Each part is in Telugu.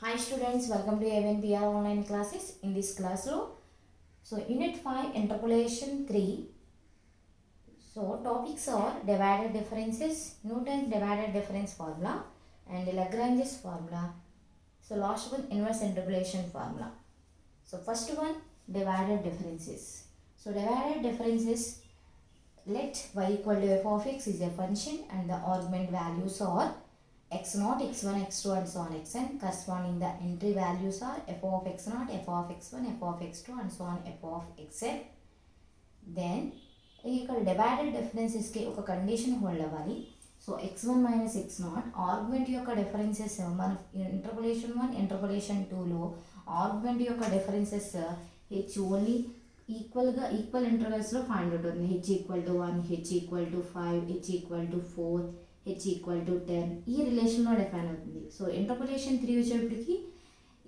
Hi students, welcome to AVNPR online classes. In this class, Unit 5 Interpolation 3. So topics are divided differences, Newton's divided difference formula and Lagrange's formula. So last one, inverse interpolation formula. So first one, divided differences. So divided differences, let y equal to f of x is a function and the argument values are x0, x1, x2 and so on xn. Corresponding the entry values are f of x0, f of x1, f of x2 and so on f of xn. Then ఇక్కడ డివైడెడ్ డిఫరెన్సెస్కి ఒక కండిషన్ హోల్డ్ అవ్వాలి. So x1 minus x0 argument యొక్క డిఫరెన్సెస్ మన ఇంటర్పోలేషన్ 1 ఇంటర్పోలేషన్ 2లో ఆర్గ్యుమెంట్ యొక్క డిఫరెన్సెస్ హెచ్ ఓన్లీ ఈక్వల్ ఇంటర్వెల్స్లో ఫైండ్ అవుట్ అవుతుంది. H equal to 1, h equal to 5, h equal to 4, h equal to 10 ఈ రిలేషన్లో డిఫైన్ అవుతుంది. సో ఇంటర్పోలేషన్ 3 వచ్చేప్పటికి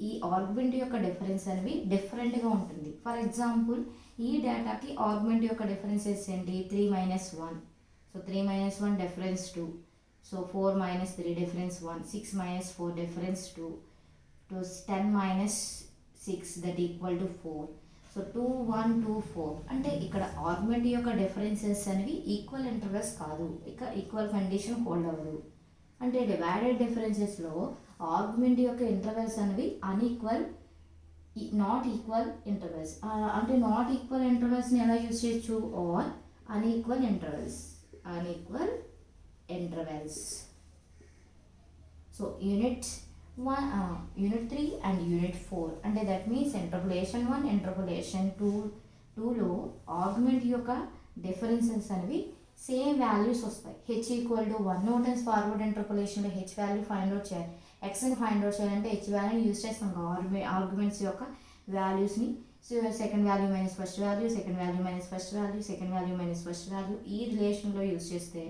ఈ ఆర్గ్యుమెంట్ యొక్క డిఫరెన్స్ అనేవి డిఫరెంట్గా ఉంటుంది. ఫర్ ఎగ్జాంపుల్ ఈ డేటాకి ఆర్గ్యుమెంట్ యొక్క డిఫరెన్సెస్ ఏంటి? 3 minus 1. So 3 minus 1 difference 2. So 4 minus 3 difference 1. 6 minus 4 difference 2. 10 minus 6 that equal to 4. So 2, 1, 2, 4 అంటే ఇక్కడ ఆర్గ్యుమెంట్ యొక్క డిఫరెన్సెస్ అనేవి ఈక్వల్ ఇంటర్వెల్స్ కాదు, ఇక ఈక్వల్ కండిషన్ హోల్డ్ అవ్వదు. అంటే డివైడెడ్ డిఫరెన్సెస్లో ఆర్గ్యుమెంట్ యొక్క ఇంటర్వెల్స్ అనేవి అన్ఈక్వల్, నాట్ ఈక్వల్ ఇంటర్వెల్స్. అంటే నాట్ ఈక్వల్ ఇంటర్వెల్స్ని ఎలా యూజ్ చేయొచ్చు? Or unequal intervals. So unit 3 and unit 4 అంటే దట్ మీన్స్ ఇంటర్పోలేషన్ 1 ఇంటర్పోలేషన్ 2లో ఆర్గ్యుమెంట్ యొక్క డిఫరెన్సెస్ అనేవి సేమ్ వాల్యూస్ వస్తాయి. H equal to 1 Newton's forward ఇంటర్పోలేషన్లో హెచ్ వాల్యూ ఫైండ్ అవుట్ చేయాలి. ఎక్స్ని ఫైండ్ అవుట్ చేయాలంటే హెచ్ వాల్యూని యూజ్ చేస్తాం ఆర్గ్యుమెంట్స్ యొక్క వాల్యూస్ని. So second value minus first value, second value minus first value, second value minus first value ఈ రిలేషన్లో యూజ్ చేస్తే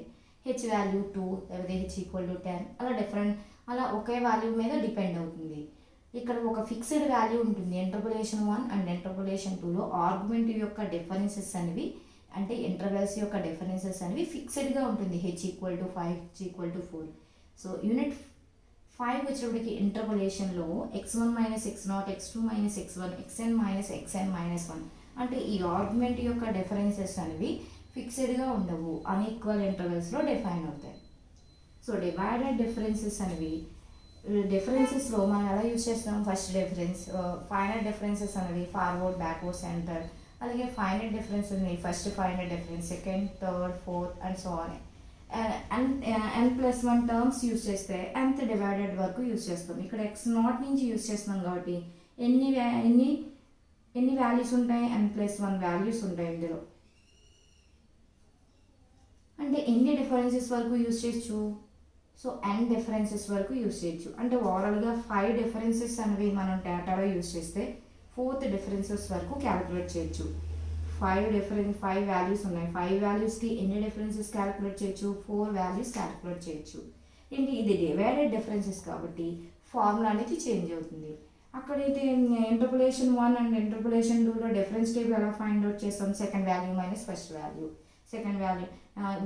హెచ్ వాల్యూ 2 లేకపోతే హెచ్ ఈక్వల్ టు 10 అలా ఒకే వాల్యూ మీద డిపెండ్ అవుతుంది. ఇక్కడ ఒక ఫిక్స్డ్ వాల్యూ ఉంటుంది. ఇంటర్పోలేషన్ 1 అండ్ ఇంటర్పోలేషన్ 2లో ఆర్గ్యుమెంట్ యొక్క డిఫరెన్సెస్ అనేవి అంటే ఇంటర్వెల్స్ యొక్క డిఫరెన్సెస్ అనేవి ఫిక్స్డ్గా ఉంటుంది. H equal to 5, h equal to 4. So unit 5 వచ్చేప్పటికి ఇంటర్పోలేషన్లో x1 minus x0, x2 minus x1, xn minus xn minus 1 అంటే ఈ ఆర్గ్యుమెంట్ యొక్క డిఫరెన్సెస్ అనేవి ఫిక్స్డ్గా ఉండవు, అన్ఈక్వల్ ఇంటర్వెల్స్లో డిఫైన్ అవుతాయి. సో డివైడెడ్ డిఫరెన్సెస్ అనేవి డిఫరెన్సెస్లో మనం ఎలా యూజ్ చేస్తాం? ఫస్ట్ డిఫరెన్స్, ఫైనల్ డిఫరెన్సెస్ అనేవి ఫార్వర్డ్, బ్యాక్వర్డ్, సెంటర్. అలాగే ఫైనల్ డిఫరెన్స్ ఉంది, first final difference, second, third, fourth and so on. n+1 terms use చేస్తే nth డివైడెడ్ వరకు యూజ్ చేస్తాం. ఇక్కడ x0 నుంచి యూజ్ చేస్తున్నాం కాబట్టి ఎన్ని వాల్యూస్ ఉంటాయి? n+1 వాల్యూస్ ఉంటాయి ఇందులో. అంటే ఎన్ని డిఫరెన్సెస్ వరకు యూజ్ చేయొచ్చు? సో n డిఫరెన్సెస్ వరకు యూజ్ చేయొచ్చు. అంటే ఓవరాల్గా 5 డిఫరెన్సెస్ అనేవి మనం డేటాలో యూజ్ చేస్తే 4th డిఫరెన్సెస్ వరకు క్యాలిక్యులేట్ చేయొచ్చు. 5 వాల్యూస్ ఉన్నాయి. 5 వాల్యూస్కి ఎన్ని డిఫరెన్సెస్ క్యాలిక్యులేట్ చేయొచ్చు? 4 వాల్యూస్ క్యాలిక్యులేట్ చేయొచ్చు. ఏంటి ఇది డివైడెడ్ డిఫరెన్సెస్ కాబట్టి ఫార్ములా అనేది చేంజ్ అవుతుంది. అక్కడైతే ఇంటర్పోలేషన్ 1 అండ్ ఇంటర్పోలేషన్ 2లో డిఫరెన్స్ టేబుల్ ఎలా ఫైండ్ అవుట్ చేస్తాం? Second value minus first value, second value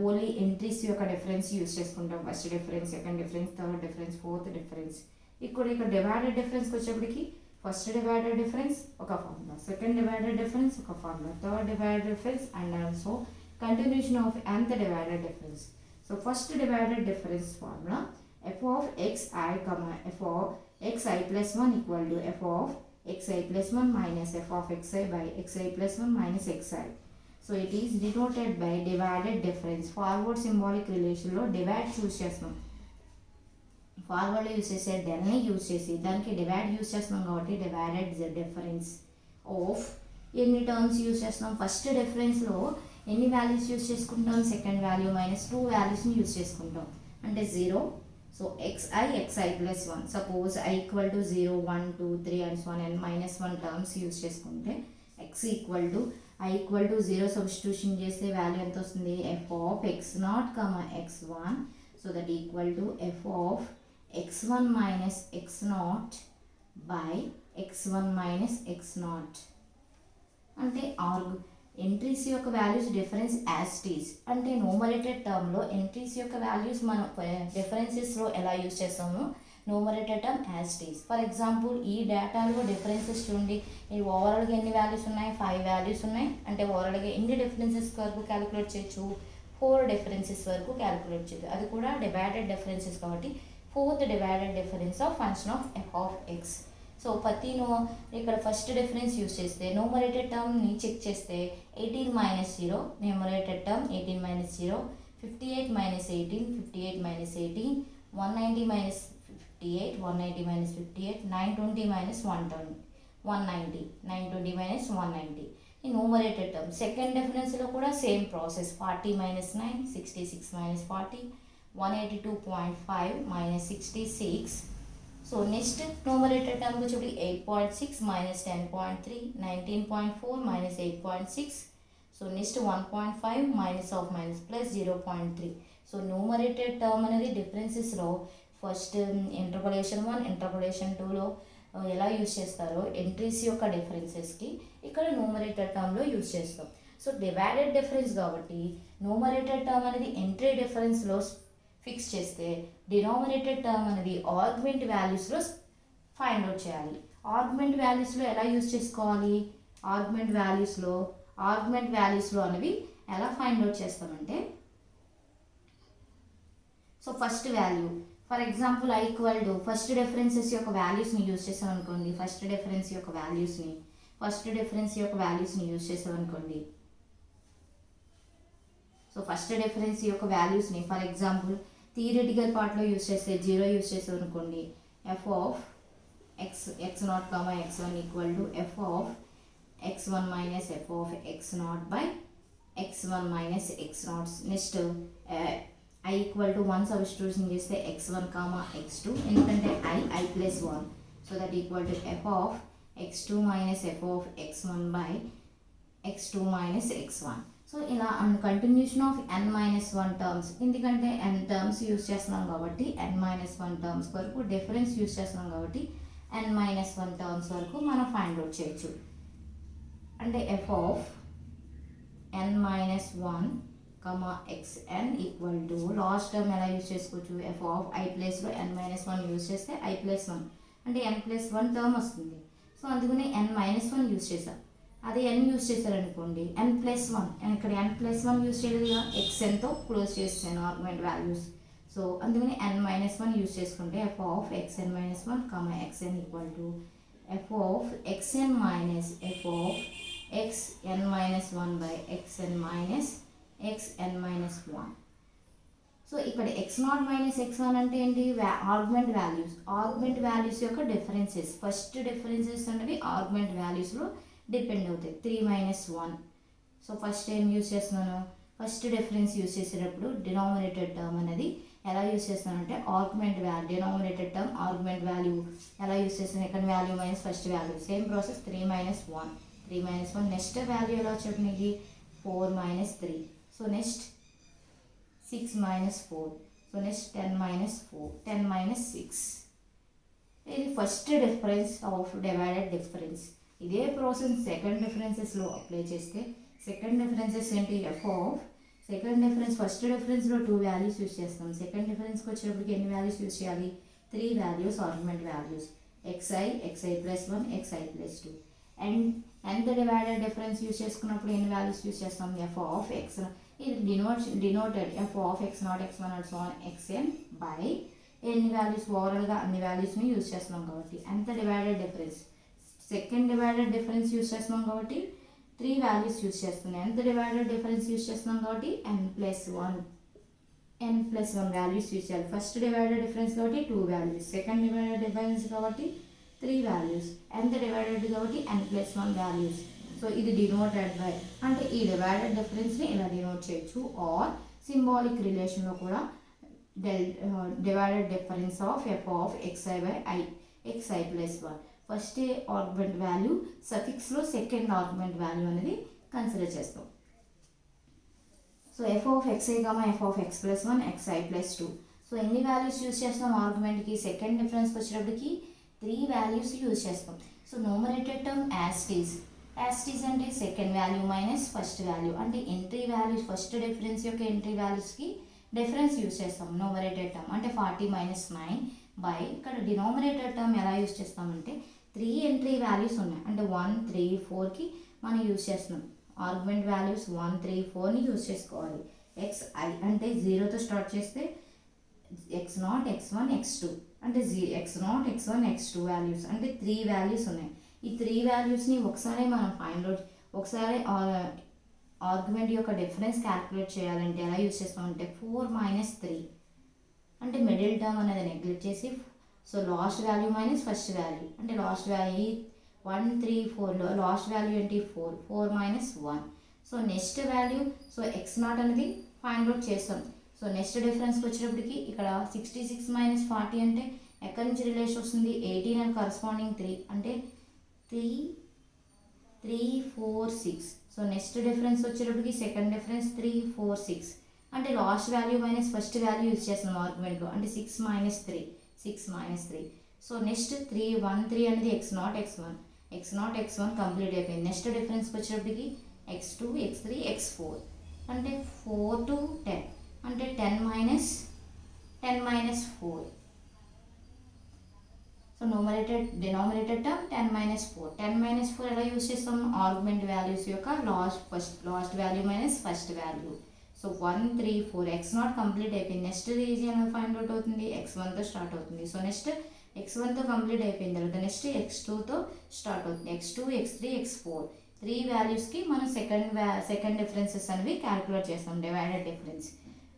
only entries యొక్క డిఫరెన్స్ యూజ్ చేసుకుంటాం. First difference, second difference, third difference, fourth difference. ఇక్కడ డివైడెడ్ డిఫరెన్స్కి వచ్చేప్పటికి ఫస్ట్ డివైడెడ్ డిఫరెన్స్ ఒక ఫార్ములా, సెకండ్ డివైడెడ్ డిఫరెన్స్ ఒక formula, third divided difference and also continuation of nth divided difference. So first divided difference formula f of xi, f of xi plus 1 equal to f of xi plus 1 minus f of xi by xi plus 1 minus xi. So it is denoted by divided difference. Forward symbolic relationలో డివైడ్ చూస్ చేస్తున్నాం. ఫార్వర్డ్లో యూజ్ చేసే దెన్ని యూజ్ చేసి దానికి డివైడ్ యూజ్ చేస్తున్నాం కాబట్టి డివైడెడ్ డిఫరెన్స్ ఆఫ్ ఎన్ని టర్మ్స్ యూజ్ చేస్తున్నాం? ఫస్ట్ డిఫరెన్స్లో ఎన్ని వాల్యూస్ యూజ్ చేసుకుంటాం? సెకండ్ వాల్యూ మైనస్ 2 వాల్యూస్ని యూజ్ చేసుకుంటాం. అంటే 0. So xi plus 1. Suppose i equal to 0, 1, 2, 3 and so on -1 terms use చేసుకుంటే x equal to i equal to 0 substitution చేస్తే వాల్యూ ఎంత వస్తుంది? f of x0, x1. So that equal to f of x1 minus x0 by x1 minus x0. అంటే ఎంట్రీస్ యొక్క values difference as it is. అంటే న్యూమరేటర్ టర్మ్లో ఎంట్రీస్ యొక్క వాల్యూస్ మనం డిఫరెన్సెస్లో ఎలా యూజ్ చేస్తామో numerator term as it is. For example ఈ డేటాలో డిఫరెన్సెస్ చూడండి, ఈ ఓవరాల్గా ఎన్ని వాల్యూస్ ఉన్నాయి, 5 వాల్యూస్ ఉన్నాయి. అంటే ఓవరాల్గా ఎన్ని డిఫరెన్సెస్ వరకు క్యాలిక్యులేట్ చేయొచ్చు, 4 డిఫరెన్సెస్ వరకు క్యాలిక్యులేట్ చేయొచ్చు. అది కూడా డివైడెడ్ డిఫరెన్సెస్ కాబట్టి 4th divided difference of function of f of x. So ప్రతిను ఇక్కడ ఫస్ట్ డిఫరెన్స్ యూస్ చేస్తే న్యూమరేటర్ టర్మ్ని చెక్ చేస్తే 18 - 0, న్యూమరేటర్ టర్మ్ 18 - 0, 58 - 18, 58 - 18, 190 - 58, 190 - 58, 920 - 120, 190, 920 - 190. ఈ న్యూమరేటర్ టర్మ్ సెకండ్ డిఫరెన్స్లో కూడా same process, 40 - 9, 66 - 40, 182.5 - 66. So next numerator term వచ్చి 8.6 - 10.3, 19.4 - 8.6. So next 1.5 minus of minus plus 0.3. So numerator term అనేది డిఫరెన్సెస్లో ఫస్ట్ ఇంటర్పోలేషన్ 1, ఇంటర్పోలేషన్ 2లో ఎలా యూజ్ చేస్తారో ఎంట్రీస్ యొక్క డిఫరెన్సెస్కి ఇక్కడ న్యూమరేటర్ టర్మ్లో యూజ్ చేస్తాం. సో డివైడెడ్ డిఫరెన్స్ కాబట్టి న్యూమరేటర్ టర్మ్ అనేది ఎంట్రీ డిఫరెన్స్లో ఫిక్స్ చేస్తే డినామినేటెడ్ టర్మ్ అనేది ఆర్గ్మెంట్ వాల్యూస్లో ఫైండ్ అవుట్ చేయాలి. ఆర్గ్మెంట్ వాల్యూస్లో ఎలా యూజ్ చేసుకోవాలి, ఆర్గ్మెంట్ వాల్యూస్లో అనేవి ఎలా ఫైండ్ అవుట్ చేస్తామంటే, so first value for example I equal to first differences యొక్క వాల్యూస్ని యూజ్ చేసాం అనుకోండి. ఫస్ట్ డిఫరెన్స్ యొక్క వాల్యూస్ని యూజ్ చేసాం అనుకోండి. సో ఫస్ట్ డిఫరెన్స్ యొక్క వాల్యూస్ని ఫర్ ఎగ్జాంపుల్ థియరిటికల్ పార్ట్లో యూజ్ చేస్తే 0 యూజ్ చేసాం అనుకోండి. F of x0, x1 equal to F of x1 minus F of x0 by x1 minus x0. Next I equal to 1 substitution చేస్తే x1, x2, ఎందుకంటే i plus 1. So that equal to F of x2 minus F of x1 by x2 minus x1. So ఇలా కంటిన్యూషన్ ఆఫ్ n-1 టర్మ్స్, ఎందుకంటే n టర్మ్స్ యూజ్ చేస్తున్నాం కాబట్టి n-1 టర్మ్స్ వరకు డిఫరెన్స్ యూజ్ చేస్తున్నాం కాబట్టి n-1 టర్మ్స్ వరకు మనం ఫైండ్ అవుట్ చేయొచ్చు. అంటే F of n-1, xn equal to last term ఎలా యూజ్ చేసుకోవచ్చు, ఎఫ్ ఆఫ్ ఐ ప్లేస్లో n-1 యూజ్ చేస్తే i ప్లస్ 1 అంటే n+1 టర్మ్ వస్తుంది. సో అందుకని n-1 యూజ్ చేసాం. అదే n యూజ్ చేశారనుకోండి n+1, ఇక్కడ n+1 యూజ్ చేయలేదు, xnతో క్లోజ్ చేస్తాను ఆర్గ్మెంట్ వాల్యూస్. సో అందుకని n-1 యూజ్ చేసుకుంటే F of xn-1, xn equal to F of xn minus F of xn-1 by xn minus xn-1. So ఇక్కడ x0 మైనస్ x1 అంటే ఏంటి, ఆర్గ్మెంట్ వాల్యూస్ యొక్క డిఫరెన్సెస్. ఫస్ట్ డిఫరెన్సెస్ అనేవి ఆర్గ్మెంట్ వాల్యూస్లో డిపెండ్ అవుతాయి. 3 - 1. సో ఫస్ట్ ఏం యూజ్ చేస్తున్నాను, ఫస్ట్ డిఫరెన్స్ యూజ్ చేసేటప్పుడు డినామినేటెడ్ టర్మ్ అనేది ఎలా యూజ్ చేస్తానంటే డినామినేటెడ్ టర్మ్ ఆర్గ్మెంట్ వాల్యూ ఎలా యూజ్ చేస్తాను, second value minus first value, same process 3 - 1. 3 - 1 next value ఎలా వచ్చేది మీకు 4 - 3. So next 6 - 4. So next 10 - 4, 10 - 6. ఇది first difference of divided difference. ఇదే ప్రాసెస్ సెకండ్ డిఫరెన్సెస్లో అప్లై చేస్తే సెకండ్ డిఫరెన్సెస్ ఏంటి, f of second difference first డిఫరెన్స్లో 2 వాల్యూస్ యూజ్ చేస్తాం. సెకండ్ డిఫరెన్స్కి వచ్చేటప్పటికి ఎన్ని వాల్యూస్ యూజ్ చేయాలి, 3 values argument values, xi plus 1, xi plus 2. And ఎంత డివైడెడ్ డిఫరెన్స్ యూజ్ చేసుకున్నప్పుడు ఎన్ని వాల్యూస్ యూజ్ చేస్తాం, ఎఫ్ ఆఫ్ x, ఇది denoted F of x0, x1 and so on xn by ఎన్ని వాల్యూస్, ఓవరాల్గా అన్ని వాల్యూస్ని యూజ్ చేస్తున్నాం కాబట్టి ఎంత divided difference, second divided difference use చేస్తున్నాం కాబట్టి 3 వాల్యూస్ యూజ్ చేస్తున్నాం. ఎంత డివైడెడ్ డిఫరెన్స్ యూజ్ చేస్తున్నాం కాబట్టి n+1 వాల్యూస్ యూజ్ చేయాలి. ఫస్ట్ డివైడెడ్ డిఫరెన్స్ కాబట్టి 2 వాల్యూస్, సెకండ్ డివైడెడ్ డిఫరెన్స్ కాబట్టి 3 వాల్యూస్, ఎంత డివైడెడ్ కాబట్టి n+1 వాల్యూస్. సో ఇది డినోటెడ్ బై, అంటే ఈ డివైడెడ్ డిఫరెన్స్ని ఇలా డినోట్ చేయొచ్చు. ఆర్ సింబాలిక్ రిలేషన్లో కూడా divided difference of f of xi by xi plus 1. First argument value సఫిక్స్లో సెకండ్ ఆర్గ్మెంట్ వాల్యూ అనేది కన్సిడర్ చేస్తాం. So f of xi, f of x plus 1, xi plus 2. So ఎన్ని వాల్యూస్ యూజ్ చేస్తాం ఆర్గ్మెంట్కి, సెకండ్ డిఫరెన్స్కి వచ్చేటప్పటికి 3 వాల్యూస్ యూజ్ చేస్తాం. సో న్యూమరేటెడ్ టర్మ్ యాజ్ టీజ్ అంటే second value minus first value, అంటే ఎంట్రీ వాల్యూస్ ఫస్ట్ డిఫరెన్స్ యొక్క ఎంట్రీ వాల్యూస్కి డిఫరెన్స్ యూజ్ చేస్తాం న్యూమరేటెడ్ టర్మ్. అంటే 40 - 9 బై ఇక్కడ డినామినేటర్ టర్మ్ ఎలా యూజ్ చేస్తామంటే 3 ఎంట్రీ వాల్యూస్ ఉన్నాయి అంటే 1 3 4కి మనం యూజ్ చేస్తున్నాం. ఆర్గ్యుమెంట్ వాల్యూస్ 1 3 4ని యూజ్ చేసుకోవాలి. xi అంటే 0తో స్టార్ట్ చేస్తే x0 x1 x2 అంటే x0 x1 x2 వాల్యూస్ అంటే 3 వాల్యూస్ ఉన్నాయి. ఈ 3 వాల్యూస్ని ఒకసారి మనం ఫైండ్ అవుట్ ఒకసారి ఆర్గ్యుమెంట్ యొక్క డిఫరెన్స్ క్యాలిక్యులేట్ చేయాలంటే ఎలా యూజ్ చేస్తామంటే 4 మైనస్ 3 అంటే మిడిల్ టర్మ్ అనేది నెగ్లెక్ట్ చేసి so last value minus first value అంటే లాస్ట్ వాల్యూ 1 3 4లో లాస్ట్ వాల్యూ ఏంటి 4 minus 1. So next value so x0 అనేది ఫైండ్ అవుట్ చేస్తాం. సో నెక్స్ట్ డిఫరెన్స్కి వచ్చేటప్పటికి ఇక్కడ 66 మైనస్ 40 అంటే ఎక్కడి నుంచి రిలేషన్ వస్తుంది 18 అండ్ కరస్పాండింగ్ 3 అంటే 3 3 4 6. సో నెక్స్ట్ డిఫరెన్స్ వచ్చేటప్పటికి సెకండ్ డిఫరెన్స్ 3 4 6 అంటే last value minus first value use చేస్తున్నాం ఆర్గ్యుమెంట్లో అంటే 6 మైనస్ 3. సో నెక్స్ట్ 3 1 3 అనేది x0 x1 కంప్లీట్ అయిపోయింది. నెక్స్ట్ డిఫరెన్స్కి వచ్చేటప్పటికి x2 x3 x4 అంటే 4 to 10 అంటే 10 minus 4. So denominator term 10 minus 4 ఎలా యూజ్ చేస్తాం ఆర్గ్యుమెంట్ వాల్యూస్ యొక్క last value minus first value. So 1 3 4 x0 complete అయిపోయింది. నెక్స్ట్ రీజియన్ ఫైండ్ అవుట్ అవుతుంది x1తో స్టార్ట్ అవుతుంది. సో నెక్స్ట్ x1తో కంప్లీట్ అయిపోయిన తర్వాత నెక్స్ట్ x2తో స్టార్ట్ అవుతుంది. x2 x3 x4 3 వాల్యూస్కి మనం సెకండ్ డిఫరెన్సెస్ అనేవి క్యాలిక్యులేట్ చేస్తాం డివైడెడ్ డిఫరెన్స్.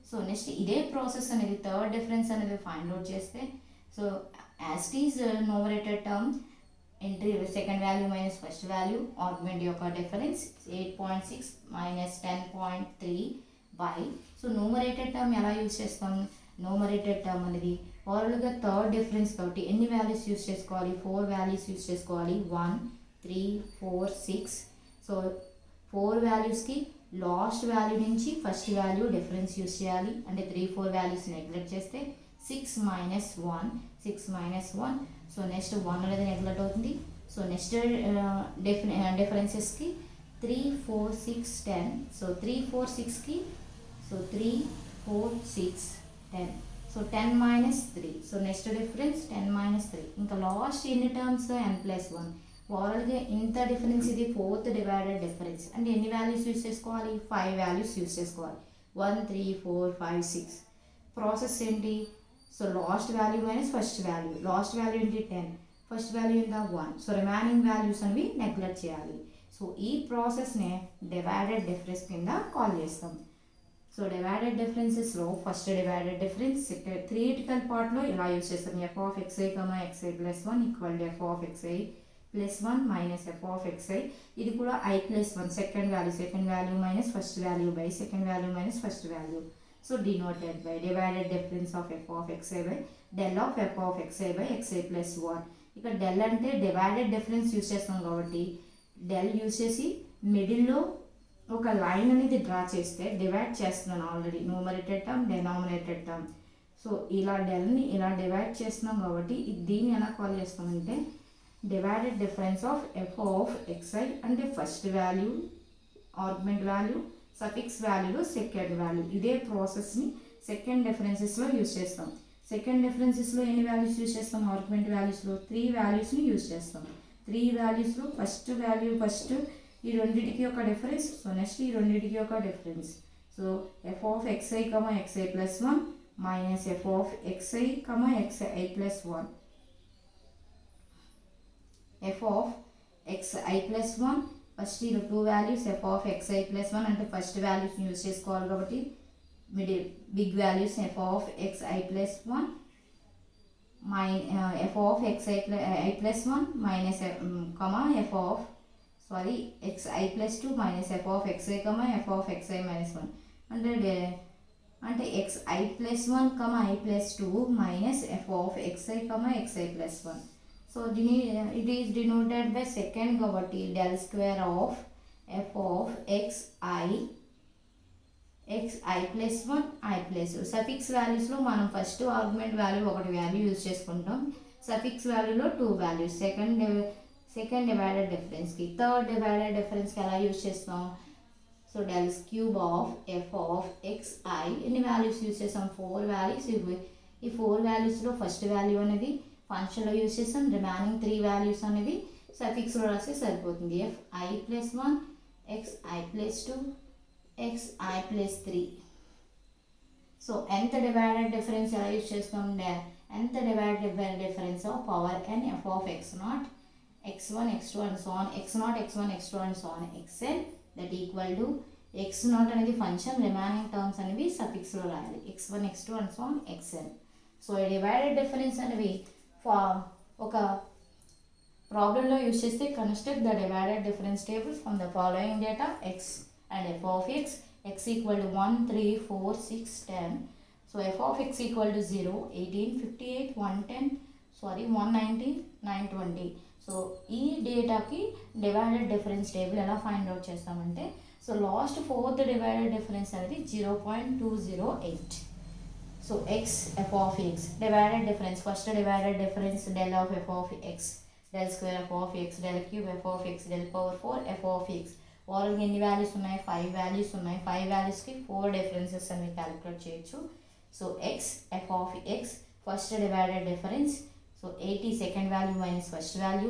సో నెక్స్ట్ ఇదే ప్రాసెస్ అనేది థర్డ్ డిఫరెన్స్ అనేది ఫైండ్ అవుట్ చేస్తే so as it is numerator term entry second value minus first value argument యొక్క difference 8.6 minus 10.3 by so numerator term ఎలా యూజ్ చేస్తాం న్యూమరేటర్ టర్మ్ అనేది ఓవరాల్గా థర్డ్ డిఫరెన్స్ కాబట్టి ఎన్ని వాల్యూస్ యూజ్ చేసుకోవాలి 4 వాల్యూస్ యూజ్ చేసుకోవాలి 1 3 4 6. సో 4 వాల్యూస్కి లాస్ట్ వాల్యూ నుంచి ఫస్ట్ వాల్యూ డిఫరెన్స్ యూజ్ చేయాలి అంటే 3 4 వాల్యూస్ నెగ్లెక్ట్ చేస్తే 6 మైనస్ 1. సో నెక్స్ట్ 1 అనేది నెగ్లెక్ట్ అవుతుంది. So next డిఫరెన్సెస్కి 3 4 6 10. సో 3 4 6కి so 3 4 6 10. So 10 minus 3. So next difference 10 minus 3. ఇంకా లాస్ట్ ఎన్ని టర్మ్స్ n+1. ఓవరాల్గా ఇంత డిఫరెన్స్ ఇది ఫోర్త్ డివైడెడ్ డిఫరెన్స్ అంటే ఎన్ని వాల్యూస్ యూజ్ చేసుకోవాలి 5 వాల్యూస్ యూజ్ చేసుకోవాలి 1 3 4 5 6. ప్రాసెస్ ఏంటి so last value minus first value last value ఏంటి 10 ఫస్ట్ వాల్యూ ఎంత 1. సో రిమైనింగ్ వాల్యూస్ అనేవి నెగ్లెక్ట్ చేయాలి. సో ఈ ప్రాసెస్నే డివైడెడ్ డిఫరెన్స్ కింద కాల్ చేస్తాం. సో డివైడెడ్ డిఫరెన్సెస్లో ఫస్ట్ డివైడెడ్ డిఫరెన్స్ థియరిటికల్ పార్ట్లో ఇలా యూజ్ చేస్తాం f(xi, xi+1 = f(xi +1 minus f(xi). ఇది కూడా i+1 second value minus first value by second value minus first value. So denoted by divided difference of f(xi) by del of f(xi by xi+1). ఇక్కడ డెల్ అంటే డివైడెడ్ డిఫరెన్స్ యూజ్ చేస్తాం కాబట్టి డెల్ యూజ్ చేసి మిడిల్లో ఒక లైన్ అనేది డ్రా చేస్తే డివైడ్ చేస్తున్నాను already numerator term denominator term. So ఇలా డెల్ని ఇలా డివైడ్ చేస్తున్నాం కాబట్టి దీన్ని ఎలా కాల్ చేస్తామంటే డివైడెడ్ డిఫరెన్స్ ఆఫ్ f(xi) అంటే first value argument value suffix వాల్యూలో సెకండ్ వాల్యూ. ఇదే ప్రాసెస్ని సెకండ్ డిఫరెన్సెస్లో యూజ్ చేస్తాం. సెకండ్ డిఫరెన్సెస్లో ఎన్ని వాల్యూస్ యూజ్ చేస్తాం ఆర్గ్యుమెంట్ వాల్యూస్లో 3 వాల్యూస్ని యూజ్ చేస్తాం. 3 వాల్యూస్లో ఫస్ట్ వాల్యూ ఫస్ట్ ఈ రెండింటికి ఒక డిఫరెన్స్. సో నెక్స్ట్ ఈ రెండింటికి ఒక difference. So f(xi, xi+1 minus f(xi, xi+1). f(xi+1) first ఈ 2 వాల్యూస్ f(xi+1) అంటే ఫస్ట్ వాల్యూస్ యూజ్ చేసుకోవాలి కాబట్టి big values f(xi+1 f(xi+1 minus xi+2 minus f(xi, f(xi−1) అంటే xi+1, i+2 minus f(xi, xi+1). So it is denoted by second కాబట్టి del square of f(xi, xi+1 i+2). Suffix వాల్యూస్లో మనం ఫస్ట్ ఆర్గ్యుమెంట్ వాల్యూ ఒకటి వాల్యూ యూజ్ చేసుకుంటాం. సఫిక్స్ వాల్యూలో 2 వాల్యూస్ సెకండ్ డివైడెడ్ డిఫరెన్స్కి. థర్డ్ డివైడెడ్ డిఫరెన్స్కి ఎలా యూజ్ చేస్తాం so del cube of f(xi) ఎన్ని వాల్యూస్ యూజ్ చేస్తాం 4 వాల్యూస్. ఈ 4 వాల్యూస్లో ఫస్ట్ వాల్యూ అనేది ఫంక్షన్లో యూజ్ చేస్తాం, రిమైనింగ్ 3 వాల్యూస్ అనేది సఫిక్స్లో రాస్తే సరిపోతుంది. fi plus 1 xi plus 2 xi plus 3. So nth divided difference ఎలా యూజ్ చేస్తాం, nth divided difference of power n f of x0 x1 x2 and so on x0 x1 x2 and so on xn that equal to x0 అనేది ఫంక్షన్, రిమైనింగ్ టర్మ్స్ అనేవి సఫిక్స్లో రాయాలి x1 x2 and so on xn. So ఈ డివైడెడ్ డిఫరెన్స్ అనేవి ఒక ప్రాబ్లంలో యూజ్ చేస్తే construct the divided difference table from the following data x and f of x equal to 1 3 4 6 10. So f of x equal to 0 18 58 110 190 920. So ఈ డేటాకి డివైడెడ్ డిఫరెన్స్ టేబుల్ ఎలా ఫైండ్ అవుట్ చేస్తామంటే, so last 4th divided difference అనేది 0.208. So x f of x divided difference, first divided difference del of f of x, del square f of x, del cube f of x, del power 4 f of x. ఓవరాల్గా ఎన్ని వాల్యూస్ ఉన్నాయి, 5 వాల్యూస్ ఉన్నాయి. 5 వాల్యూస్కి 4 డిఫరెన్సెస్ అని క్యాలిక్యులేట్ చేయొచ్చు. So x f of X first divided difference, so 80 second value minus first value,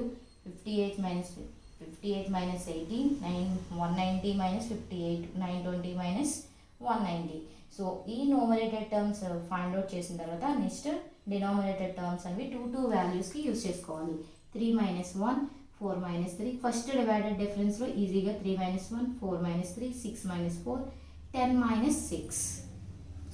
58 minus 18 190 minus 58 920 minus 190. So ఈ న్యూమరేటెడ్ టర్మ్స్ ఫైండ్ అవుట్ చేసిన తర్వాత నెక్స్ట్ డినామినేటెడ్ టర్మ్స్ అనేవి 2 వాల్యూస్కి యూజ్ చేసుకోవాలి. 3 minus 1 4 minus 3. ఫస్ట్ డివైడెడ్ డిఫరెన్స్లో ఈజీగా 3 minus 1 4 minus 3 6 minus 4 10 minus 6.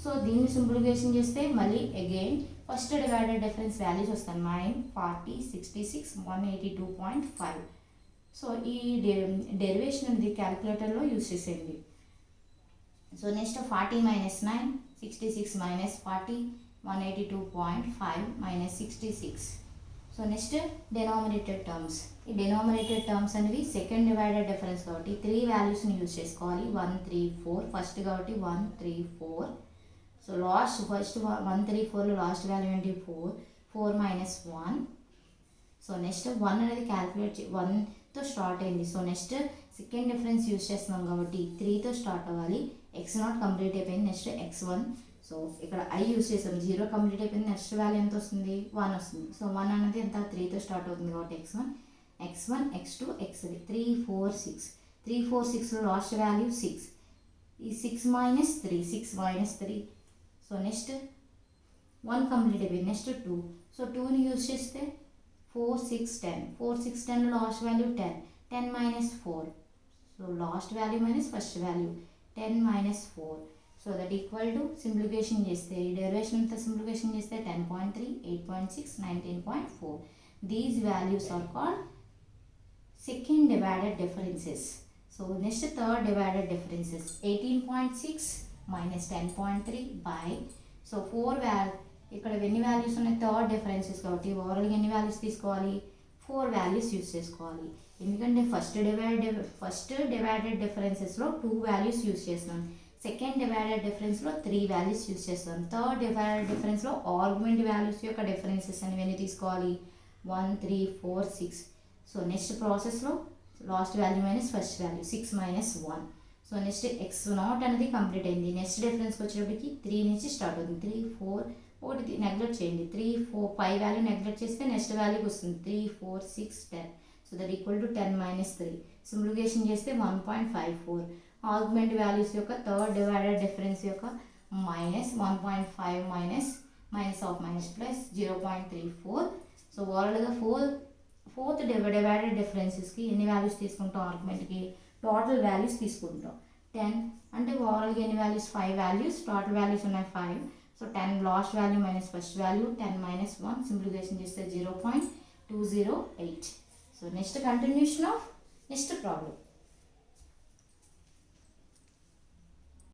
So దీన్ని సింప్లిఫికేషన్ చేస్తే మళ్ళీ again first divided difference values వస్తాయి 9 40 66 182.5. సో ఈ డెరివేషన్ అనేది క్యాలిక్యులేటర్లో యూజ్ చేసేయండి. So next 40 minus 9 66 minus 40 182.5 minus 66. So next denominated terms. ఈ డెనామినేటెడ్ టర్మ్స్ అనేవి సెకండ్ డివైడెడ్ డిఫరెన్స్ కాబట్టి 3 వాల్యూస్ని యూజ్ చేసుకోవాలి. 1 3 4 ఫస్ట్ కాబట్టి 1 3 4. సో లాస్ట్ ఫస్ట్ 1 3 4లో లాస్ట్ వాల్యూ ఏంటి 4 minus 1. సో నెక్స్ట్ 1 అనేది క్యాలిక్యులేట్ 1తో స్టార్ట్ అయింది. So next second difference use చేస్తున్నాం కాబట్టి 3తో స్టార్ట్ అవ్వాలి. x0 కంప్లీట్ అయిపోయింది, నెక్స్ట్ x1. సో ఇక్కడ i యూజ్ చేసాం, 0 కంప్లీట్ అయిపోయింది, నెక్స్ట్ వాల్యూ ఎంత వస్తుంది 1 వస్తుంది. సో 1 అనేది ఎంత 3తో స్టార్ట్ అవుతుంది కాబట్టి x1 x2 x3 3 4 6 3 4 6లో last value 6. ఈ 6 minus 3 సో నెక్స్ట్ 1 కంప్లీట్ అయిపోయింది, నెక్స్ట్ 2. సో 2ని యూజ్ చేస్తే 4 6 10 4 6 10లో last value 10 minus 4. So last value minus first value 10 minus 4. So that equal to simplification చేస్తే ఈ డెరివేషన్ అంతా సింప్లిఫికేషన్ చేస్తే 10.3 8.6 19.4. These values are called second divided differences. So next third divided differences 18.6 minus 10.3 by. So 4 ఇక్కడ ఎన్ని వాల్యూస్ ఉన్నాయి థర్డ్ డిఫరెన్సెస్ కాబట్టి ఓవరాల్గా ఎన్ని వాల్యూస్ తీసుకోవాలి 4 వాల్యూస్ యూస్ చేసుకోవాలి. ఎందుకంటే ఫస్ట్ డివైడెడ్ డిఫరెన్సెస్లో 2 వాల్యూస్ యూస్ చేస్తున్నాం, సెకండ్ డివైడెడ్ డిఫరెన్స్లో 3 వాల్యూస్ యూస్ చేస్తాం, థర్డ్ డివైడెడ్ డిఫరెన్స్లో ఆర్గ్యుమెంట్ వాల్యూస్ యొక్క డిఫరెన్సెస్ అనేవి ఎన్ని తీసుకోవాలి 1 3 4 6. సో నెక్స్ట్ ప్రాసెస్లో last value minus first value 6 minus 1. So next x0 అనేది కంప్లీట్ అయింది. నెక్స్ట్ డిఫరెన్స్కి వచ్చేటప్పటికి 3 నుంచి స్టార్ట్ అవుతుంది 3 4 ఒకటి నెగ్లెక్ట్ చేయండి 3 4 5 వాల్యూ నెగ్లెక్ట్ చేస్తే నెక్స్ట్ వాల్యూకి వస్తుంది 3 4 6 10. So that equal to 10 minus 3. Simplification చేస్తే 1.54. ఆర్గ్యుమెంట్ వాల్యూస్ యొక్క థర్డ్ డివైడెడ్ డిఫరెన్స్ యొక్క minus 1.5 minus of minus plus 0.34. So ఓవరాల్గా ఫోర్త్ డివైడెడ్ డిఫరెన్సెస్కి ఎన్ని వాల్యూస్ తీసుకుంటాం ఆర్గ్యుమెంట్కి టోటల్ వాల్యూస్ తీసుకుంటాం 10. అంటే ఓవరాల్గా ఎన్ని వాల్యూస్ 5 వాల్యూస్, టోటల్ వాల్యూస్ ఉన్నాయి 5. So 10 last value minus first value 10 minus 1 simplification చేస్తే 0.208. So next continuation of next problem.